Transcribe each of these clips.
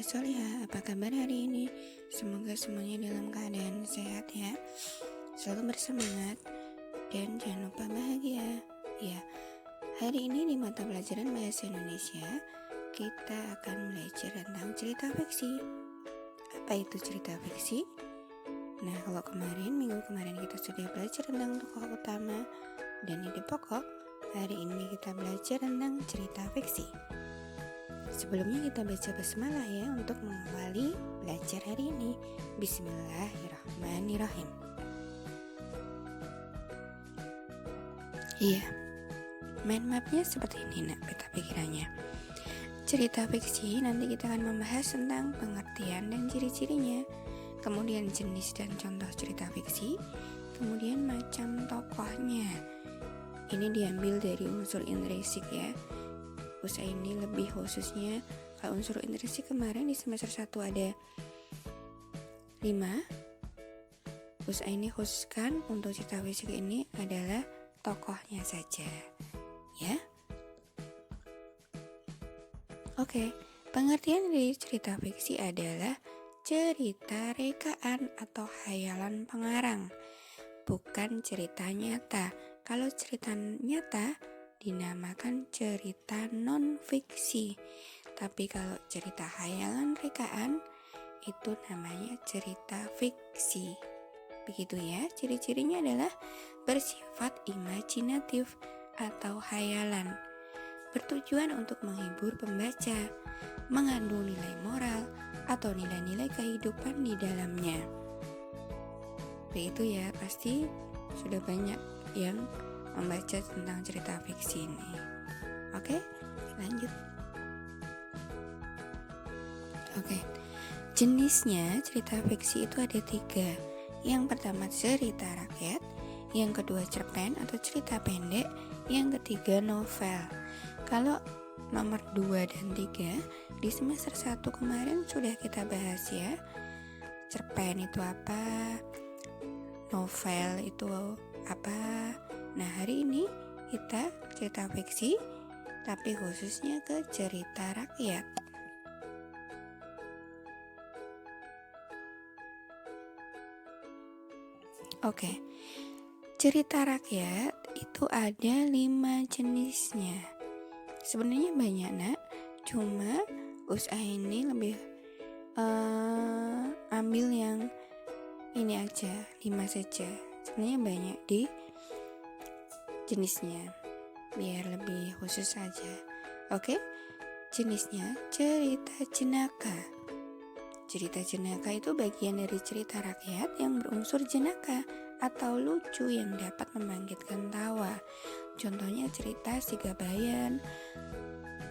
Solihah. Apa kabar hari ini? Semoga semuanya dalam keadaan sehat ya. Selalu bersemangat dan jangan lupa bahagia. Ya, hari ini di mata pelajaran Bahasa Indonesia kita akan belajar tentang cerita fiksi. Apa itu cerita fiksi? Nah, kalau minggu kemarin kita sudah belajar tentang tokoh utama dan ide pokok, hari ini kita belajar tentang cerita fiksi. Sebelumnya kita baca basmalah ya untuk mengawali belajar hari ini. Bismillahirrahmanirrahim. Iya, mind mapnya seperti ini nak peta pikirannya. Cerita fiksi nanti kita akan membahas tentang pengertian dan ciri-cirinya, kemudian jenis dan contoh cerita fiksi, kemudian macam tokohnya. Ini diambil dari unsur intrinsik ya. Ini lebih khususnya kalau unsur intrinsik kemarin di semester 1 ada 5. Ini khususkan untuk cerita fiksi ini adalah tokohnya saja ya. Oke, pengertian dari cerita fiksi adalah cerita rekaan atau hayalan pengarang, bukan cerita nyata. Kalau cerita nyata dinamakan cerita non-fiksi, tapi kalau cerita hayalan rekaan itu namanya cerita fiksi. Begitu ya, ciri-cirinya adalah bersifat imajinatif atau hayalan, bertujuan untuk menghibur pembaca, mengandung nilai moral atau nilai-nilai kehidupan di dalamnya. Begitu ya, pasti sudah banyak yang membaca tentang cerita fiksi ini. Oke, lanjut. Oke, jenisnya cerita fiksi itu ada 3. Yang pertama cerita rakyat, yang kedua cerpen atau cerita pendek, yang ketiga novel. Kalau nomor 2 dan 3 di semester 1 kemarin sudah kita bahas ya. Cerpen itu apa? Novel itu apa? Nah, hari ini kita cerita fiksi, tapi khususnya ke cerita rakyat. Oke, cerita rakyat itu ada 5 jenisnya. Sebenarnya banyak nak, cuma ini lebih ambil yang ini aja, 5 saja. Sebenarnya banyak di jenisnya, biar lebih khusus saja. Oke, jenisnya cerita jenaka. Cerita jenaka itu bagian dari cerita rakyat yang berunsur jenaka atau lucu yang dapat membangkitkan tawa. Contohnya cerita Si Gabayan,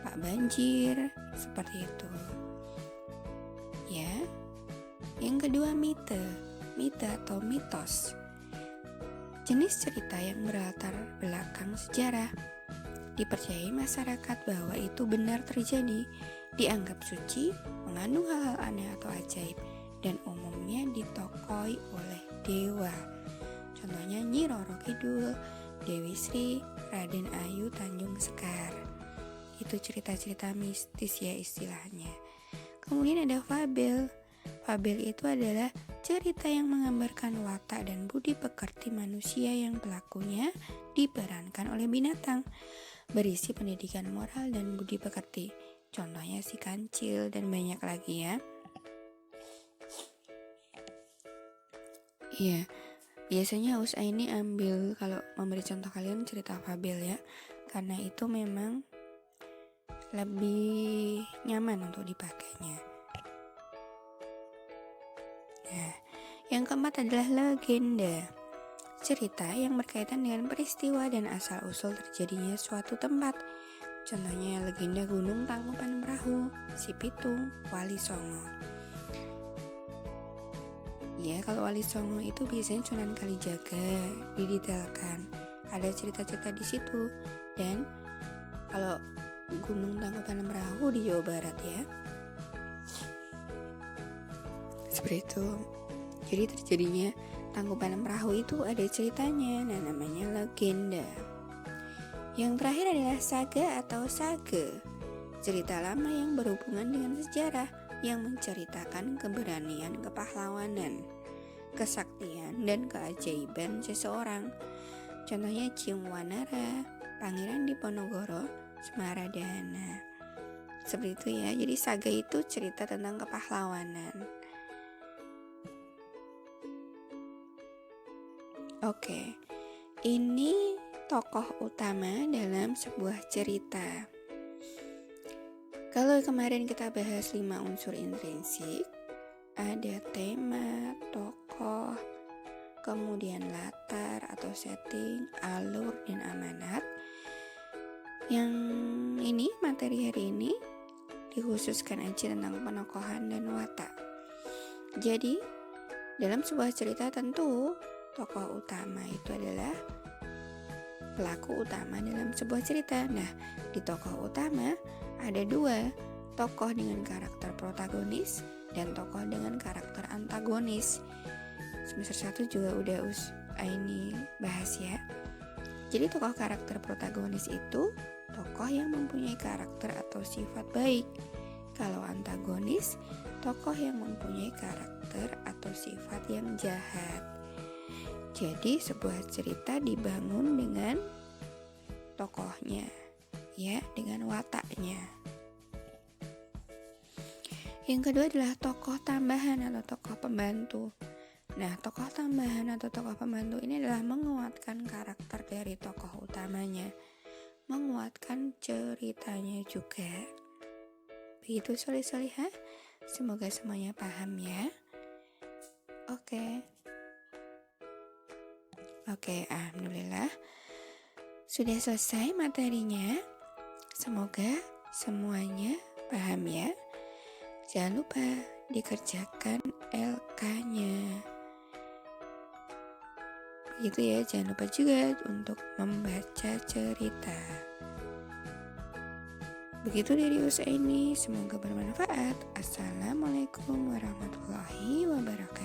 Pak Banjir, seperti itu. Ya. Yang kedua mite atau mitos. Jenis cerita yang berlatar belakang sejarah. Dipercayai masyarakat bahwa itu benar terjadi, dianggap suci, mengandung hal-hal aneh atau ajaib, dan umumnya ditokoi oleh dewa. Contohnya Nyi Roro Kidul, Dewi Sri, Raden Ayu Tanjung Sekar. Itu cerita-cerita mistis ya istilahnya. Kemudian ada fabel. Fabel itu adalah cerita yang menggambarkan watak dan budi pekerti manusia yang pelakunya diperankan oleh binatang, berisi pendidikan moral dan budi pekerti. Contohnya Si Kancil dan banyak lagi ya. Iya, biasanya ini ambil kalau memberi contoh kalian cerita fabel ya, karena itu memang lebih nyaman untuk dipakainya. Nah, yang keempat adalah legenda. Cerita yang berkaitan dengan peristiwa dan asal-usul terjadinya suatu tempat. Contohnya legenda Gunung Tangkuban Perahu, Si Pitung, Wali Songo. Ya, kalau Wali Songo itu biasanya Sunan Kalijaga, didetailkan. Ada cerita-cerita di situ. Dan kalau Gunung Tangkuban Perahu di Jawa Barat ya. Seperti itu. Jadi terjadinya Tangkuban Perahu itu ada ceritanya, nah namanya legenda. Yang terakhir adalah saga atau sage, cerita lama yang berhubungan dengan sejarah, yang menceritakan keberanian, kepahlawanan, kesaktian, dan keajaiban seseorang. Contohnya Ciung Wanara, Pangeran Diponegoro, Semaradana. Seperti itu ya. Jadi saga itu cerita tentang kepahlawanan. Oke, ini tokoh utama dalam sebuah cerita. Kalau kemarin kita bahas 5 unsur intrinsik, ada tema, tokoh, kemudian latar atau setting, alur, dan amanat. Yang ini, materi hari ini dikhususkan aja tentang penokohan dan watak. Jadi, dalam sebuah cerita tentu tokoh utama itu adalah pelaku utama dalam sebuah cerita. Nah, di tokoh utama ada 2, tokoh dengan karakter protagonis dan tokoh dengan karakter antagonis. Semester 1 juga udah ini bahas ya. Jadi tokoh karakter protagonis itu tokoh yang mempunyai karakter atau sifat baik. Kalau antagonis, tokoh yang mempunyai karakter atau sifat yang jahat. Jadi sebuah cerita dibangun dengan tokohnya, ya, dengan wataknya. Yang kedua adalah tokoh tambahan atau tokoh pembantu. Nah, tokoh tambahan atau tokoh pembantu ini adalah menguatkan karakter dari tokoh utamanya, menguatkan ceritanya juga. Begitu solih-solihah? Semoga semuanya paham ya. Oke, alhamdulillah sudah selesai materinya. Semoga semuanya paham ya. Jangan lupa dikerjakan LK-nya. Begitu ya, jangan lupa juga untuk membaca cerita. Begitu dari usaha ini, semoga bermanfaat. Assalamualaikum warahmatullahi wabarakatuh.